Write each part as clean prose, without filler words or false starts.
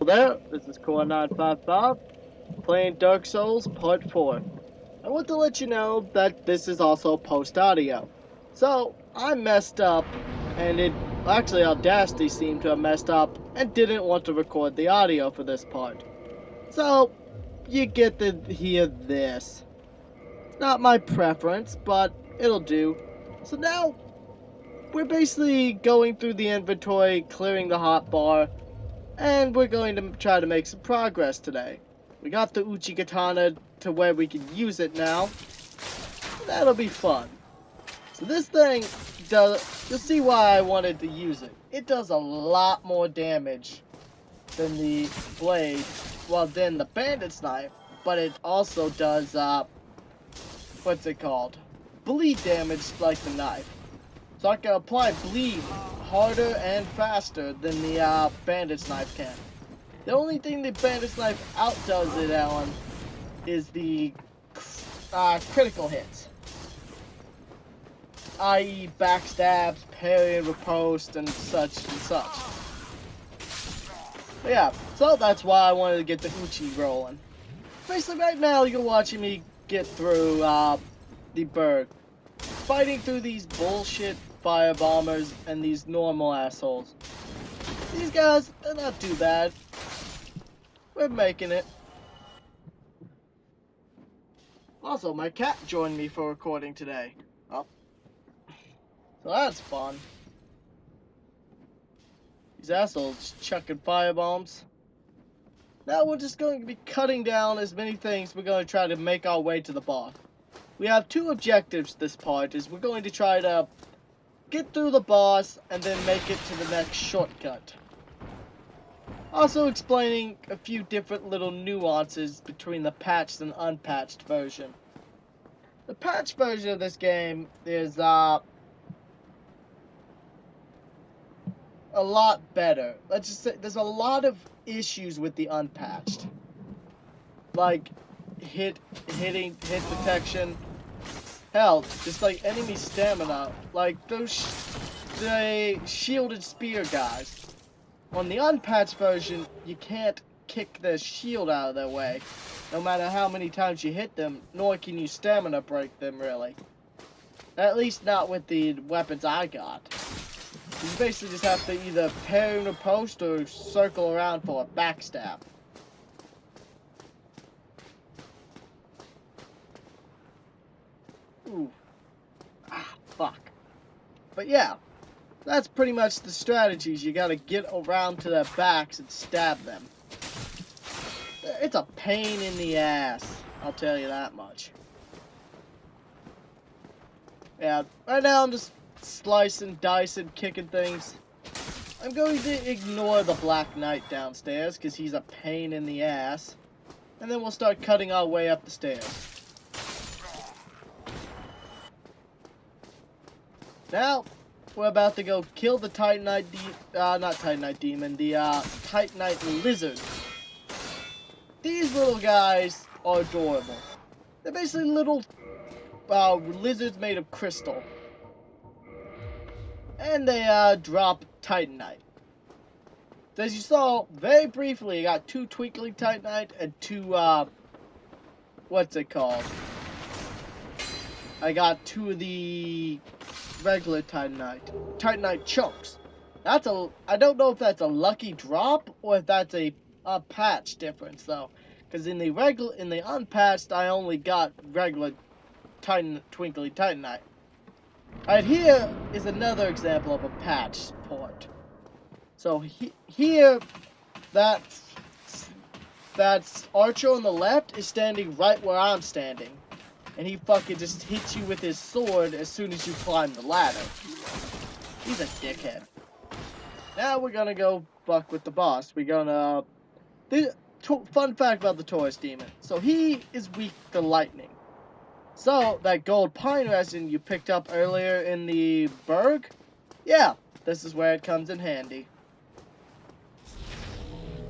There, this is Core955, playing Dark Souls Part 4. I want to let you know that this is also post-audio. So, I messed up, and actually Audacity seemed to have messed up, and didn't want to record the audio for this part. So, you get to hear this. It's not my preference, but it'll do. So now, we're basically going through the inventory, clearing the hotbar, and we're going to try to make some progress today. We got the Uchi Katana to where we can use it now. That'll be fun. So this thing does, you'll see why I wanted to use it. It does a lot more damage than the blade, well than the bandit's knife, but it also does, what's it called? Bleed damage like the knife. So I can apply bleed harder and faster than the bandit's knife can. The only thing the bandit's knife outdoes it on is the critical hits, i.e. backstabs, parry and riposte, and such and such. But yeah, so that's why I wanted to get the Uchi rolling. Basically right now you're watching me get through the Berg, fighting through these bullshit fire bombers and these normal assholes. These guys, they're not too bad. We're making it. Also, my cat joined me for recording today. Oh. So that's fun. These assholes chucking fire bombs. Now we're just going to be cutting down as many things. We're going to try to make our way to the boss. We have two objectives this part. We're going to try to get through the boss and then make it to the next shortcut. Also explaining a few different little nuances between the patched and unpatched version. The patched version of this game is a lot better. Let's just say there's a lot of issues with the unpatched. Like hit detection. Hell, just like enemy stamina, like the shielded spear guys. On the unpatched version, you can't kick their shield out of their way, no matter how many times you hit them, nor can you stamina break them, really. At least not with the weapons I got. You basically just have to either parry and riposte or circle around for a backstab. Ooh. Ah, fuck. But yeah, that's pretty much the strategies. You gotta get around to their backs and stab them. It's a pain in the ass, I'll tell you that much. Yeah, right now I'm just slicing, dicing, kicking things. I'm going to ignore the Black Knight downstairs, because he's a pain in the ass. And then we'll start cutting our way up the stairs. Now, we're about to go kill the Titanite Demon, the Titanite Lizard. These little guys are adorable. They're basically little lizards made of crystal. And they drop Titanite. So as you saw, very briefly, I got 2 Twinkling Titanite and 2, what's it called? I got 2 of the regular Titanite chunks. I don't know if that's a lucky drop or if that's a patch difference though, because in the unpatched I only got regular Twinkly Titanite. Right here is another example of a patch port. So here, that's archer on the left is standing right where I'm standing. And he fucking just hits you with his sword as soon as you climb the ladder. He's a dickhead. Now we're gonna go fuck with the boss. We're gonna... Fun fact about the Taurus Demon. So he is weak to lightning. So, that gold pine resin you picked up earlier in the Berg? Yeah, this is where it comes in handy.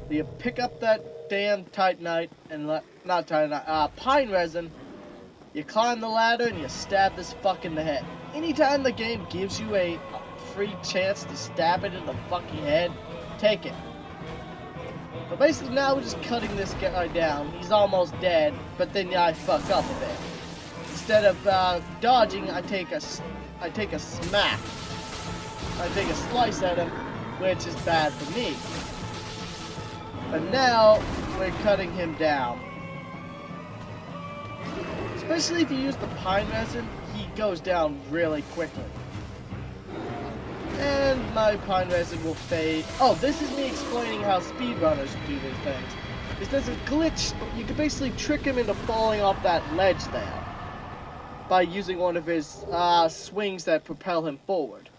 You pick up that damn Titanite, and not Titanite, pine resin. You climb the ladder and you stab this fuck in the head. Anytime the game gives you a free chance to stab it in the fucking head, take it. So basically now we're just cutting this guy down. He's almost dead, but then I fuck up a bit. Instead of dodging, I take a smack. I take a slice at him, which is bad for me. But now we're cutting him down. Especially if you use the pine resin, he goes down really quickly. And my pine resin will fade. Oh, this is me explaining how speedrunners do these things. Is there's a glitch, you can basically trick him into falling off that ledge there by using one of his swings that propel him forward.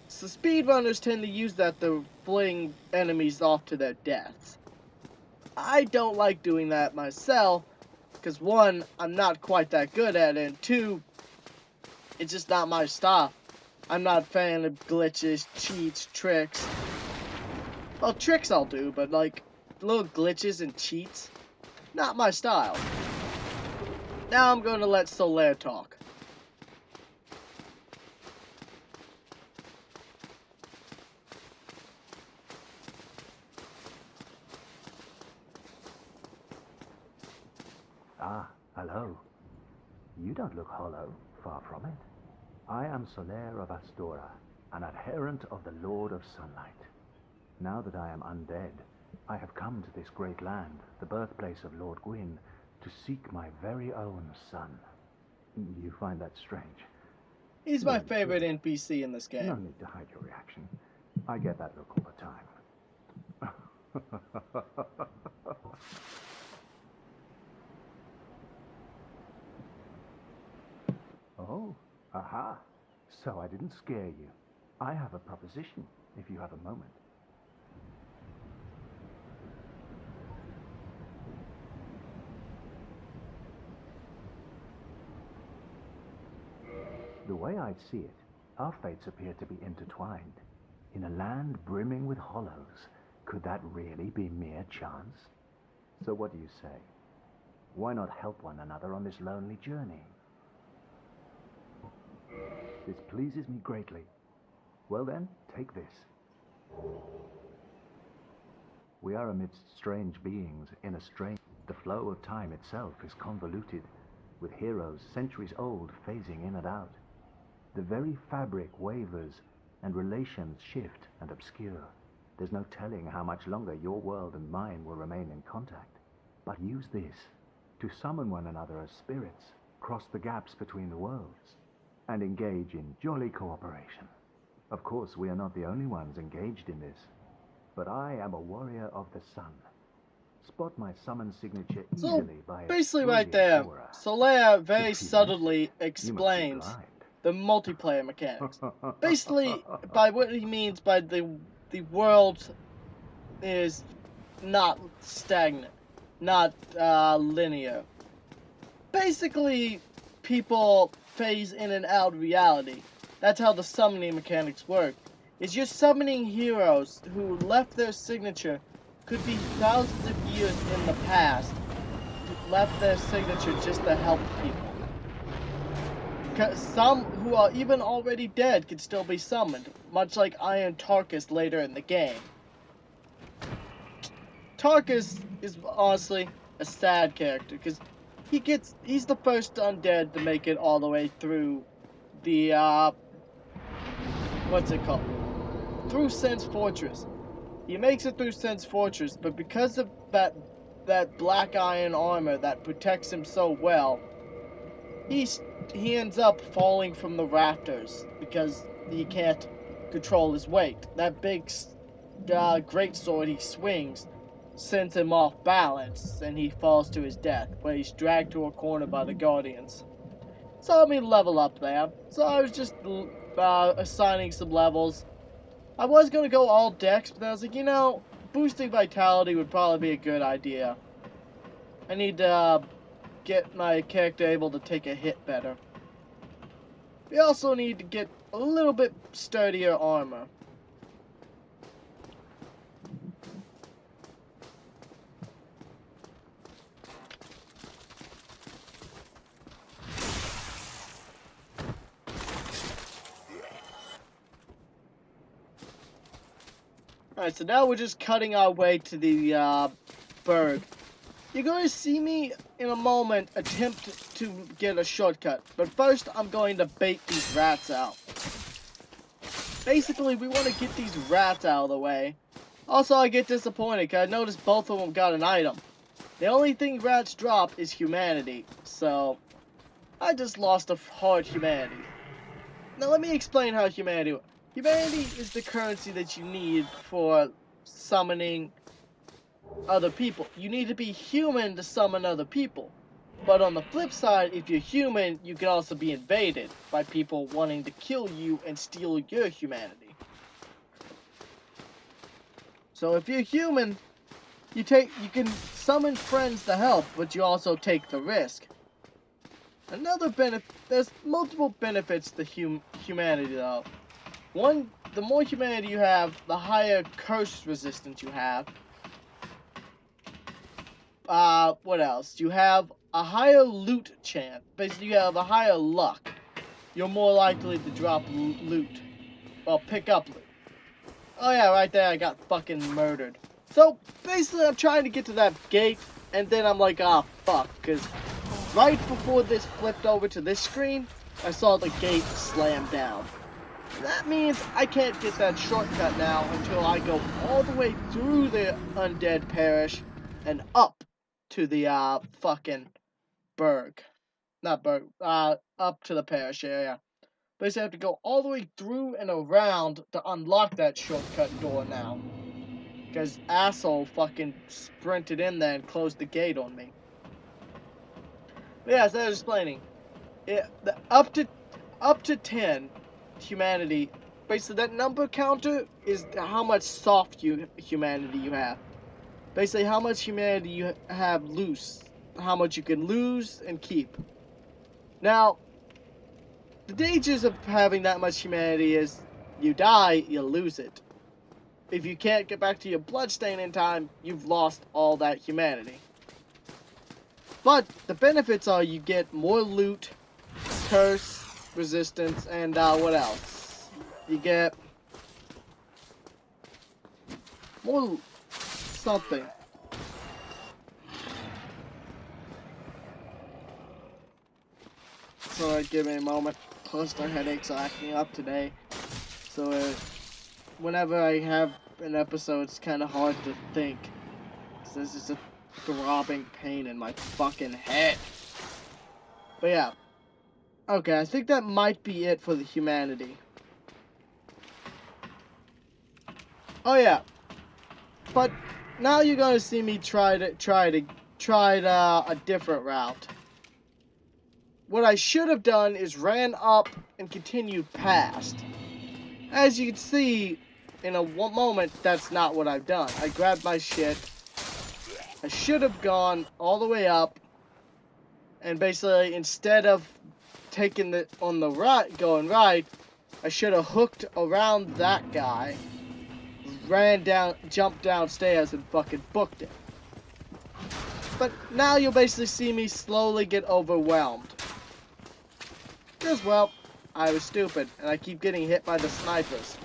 So speedrunners tend to use that to fling enemies off to their deaths. I don't like doing that myself, because one, I'm not quite that good at it, and two, it's just not my style. I'm not a fan of glitches, cheats, tricks. Well, tricks I'll do, but like, little glitches and cheats, not my style. Now I'm going to let Solaire talk. Ah, hello. You don't look hollow, far from it. I am Solaire of Astora, an adherent of the Lord of Sunlight. Now that I am undead, I have come to this great land, the birthplace of Lord Gwyn, to seek my very own son. You find that strange? He's my favorite NPC in this game. No need to hide your reaction. I get that look all the time. Oh, aha. So I didn't scare you. I have a proposition, if you have a moment. The way I see it, our fates appear to be intertwined. In a land brimming with hollows, could that really be mere chance? So what do you say? Why not help one another on this lonely journey? This pleases me greatly. Well then, take this. We are amidst strange beings in a strange... The flow of time itself is convoluted, with heroes centuries old phasing in and out. The very fabric wavers, and relations shift and obscure. There's no telling how much longer your world and mine will remain in contact. But use this to summon one another as spirits, cross the gaps between the worlds, and engage in jolly cooperation. Of course, we are not the only ones engaged in this, but I am a warrior of the sun. Spot my summon signature easily by basically right there, Solaire very subtly explains the multiplayer mechanics. Basically, by what he means by the world is not stagnant, not linear. Basically, people phase in and out of reality. That's how the summoning mechanics work. Is you're summoning heroes who left their signature, could be thousands of years in the past, left their signature just to help people. Some who are even already dead could still be summoned, much like Iron Tarkus later in the game. Tarkus is honestly a sad character, because he's the first undead to make it all the way through the, what's it called? Through Sen's Fortress. He makes it through Sen's Fortress, but because of that black iron armor that protects him so well, he ends up falling from the rafters because he can't control his weight. That big greatsword he swings sends him off balance, and he falls to his death, where he's dragged to a corner by the Guardians. So let me level up there. So I was just assigning some levels. I was going to go all dex, but I was like, you know, boosting vitality would probably be a good idea. I need to get my character able to take a hit better. We also need to get a little bit sturdier armor. Alright, so now we're just cutting our way to the berg. You're going to see me in a moment attempt to get a shortcut, but first I'm going to bait these rats out. Basically, we want to get these rats out of the way. Also, I get disappointed because I noticed both of them got an item. The only thing rats drop is humanity, so I just lost a hard humanity. Now let me explain how humanity works. Humanity is the currency that you need for summoning other people. You need to be human to summon other people. But on the flip side, if you're human, you can also be invaded by people wanting to kill you and steal your humanity. So if you're human, you can summon friends to help, but you also take the risk. Another benefit, there's multiple benefits to humanity though. One, the more humanity you have, the higher curse resistance you have. What else? You have a higher loot chance. Basically, you have a higher luck. You're more likely to drop loot. Or pick up loot. Oh yeah, right there I got fucking murdered. So, basically I'm trying to get to that gate, and then I'm like, ah, fuck. Because right before this flipped over to this screen, I saw the gate slam down. That means I can't get that shortcut now until I go all the way through the undead parish and up to the fucking berg. Not berg, up to the parish area. Basically I have to go all the way through and around to unlock that shortcut door now. Because asshole fucking sprinted in there and closed the gate on me. But yeah, as I was explaining, up to 10 humanity, basically that number counter is how much soft humanity you have. Basically how much humanity you have loose, how much you can lose and keep. Now, the dangers of having that much humanity is you die, you lose it. If you can't get back to your bloodstain in time, you've lost all that humanity. But the benefits are you get more loot, curse, resistance, and what else? You get more something. So give me a moment. Cluster headaches are acting up today. So whenever I have an episode, it's kind of hard to think. There's just a throbbing pain in my fucking head. But yeah. Okay, I think that might be it for the humanity. Oh yeah. But now you're gonna see me try a different route. What I should have done is ran up and continued past. As you can see, in a moment, that's not what I've done. I grabbed my shit. I should have gone all the way up, and basically, instead of taking going right, I should have hooked around that guy, jumped downstairs, and fucking booked it. But now you'll basically see me slowly get overwhelmed. Because, well, I was stupid, and I keep getting hit by the snipers.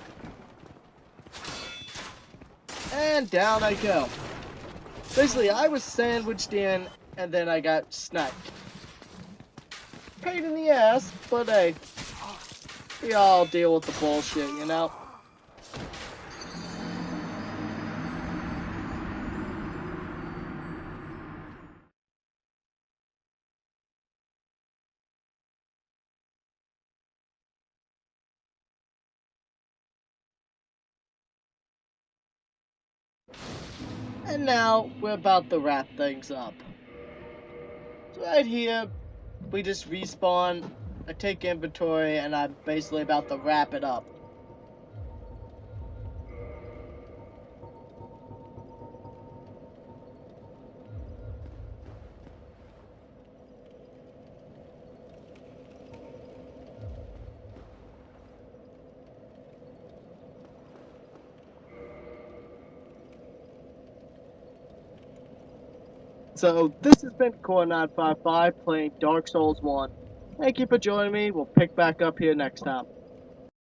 And down I go. Basically, I was sandwiched in, and then I got sniped. Pain in the ass, but hey, we all deal with the bullshit, you know? And now, we're about to wrap things up. So right here, we just respawn, I take inventory, and I'm basically about to wrap it up. So, this has been Core955 playing Dark Souls 1. Thank you for joining me. We'll pick back up here next time.